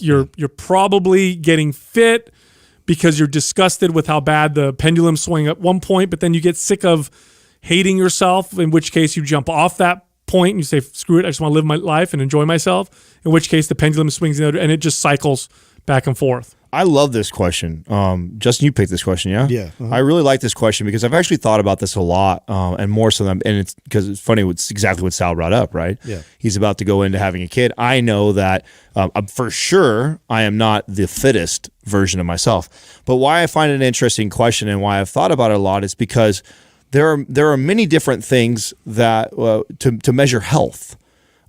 You're probably getting fit because you're disgusted with how bad the pendulum swing at one point, but then you get sick of hating yourself, in which case you jump off that point and you say, screw it, I just want to live my life and enjoy myself, in which case the pendulum swings the other, and it just cycles back and forth. I love this question. Justin, you picked this question, yeah? Yeah. I really like this question because I've actually thought about this a lot, and more so than, and it's because it's funny, it's exactly what Sal brought up, right? Yeah. He's about to go into having a kid. I know that for sure I am not the fittest version of myself. But why I find it an interesting question and why I've thought about it a lot is because there are many different things that to measure health.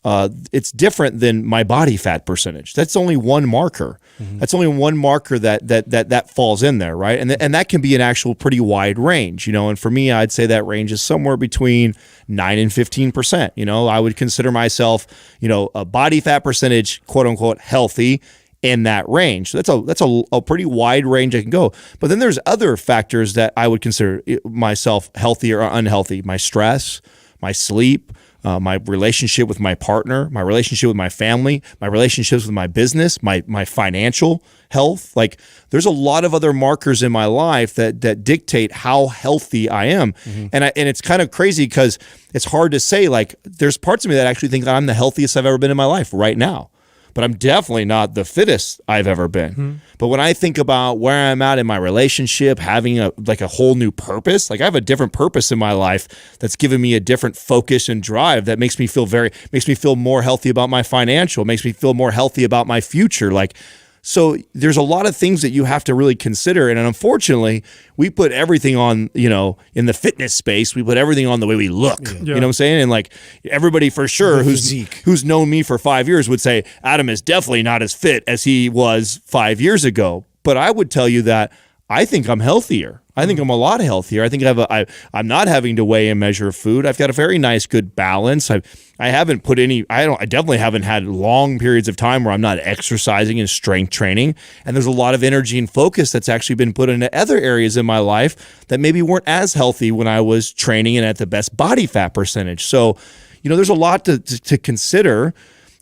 It's different than my body fat percentage. That's only one marker. That's only one marker that falls in there, right? And that can be an actual pretty wide range, you know. And for me, I'd say that range is somewhere between 9 and 15%. You know, I would consider myself, you know, a body fat percentage, quote unquote, healthy in that range. So that's a pretty wide range I can go. But then there's other factors that I would consider myself healthy or unhealthy. My stress, my sleep, my relationship with my partner, my relationship with my family, my relationships with my business, my financial health. Like there's a lot of other markers in my life that dictate how healthy I am. And it's kind of crazy because it's hard to say, like there's parts of me that actually think that I'm the healthiest I've ever been in my life right now. But I'm definitely not the fittest I've ever been. But when I think about where I'm at in my relationship, having a whole new purpose, like I have a different purpose in my life that's given me a different focus and drive that makes me feel more healthy about my financial, makes me feel more healthy about my future. Like, so there's a lot of things that you have to really consider. And unfortunately, we put everything on, you know, in the fitness space, we put everything on the way we look. Yeah. You know what I'm saying? And like everybody for sure who's known me for 5 years would say, Adam is definitely not as fit as he was 5 years ago. But I would tell you that I think I'm healthier. I think I'm a lot healthier. I think I'm not having to weigh and measure food. I've got a very nice, good balance. I definitely haven't had long periods of time where I'm not exercising and strength training. And there's a lot of energy and focus that's actually been put into other areas in my life that maybe weren't as healthy when I was training and at the best body fat percentage. So, you know, there's a lot to consider.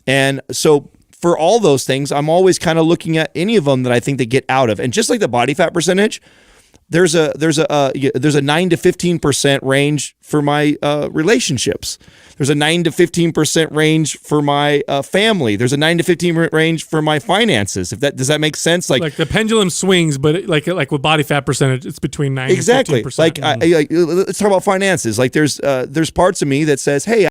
And so for all those things, I'm always kind of looking at any of them that I think they get out of. And just like the body fat percentage, there's a 9 to 15% range for my relationships. There's a 9 to 15% range for my family. There's a 9 to 15% range for my finances. Does that make sense? Like the pendulum swings, but like with body fat percentage, it's between 9 exactly. and 15%. Like let's talk about finances. Like there's parts of me that says, hey,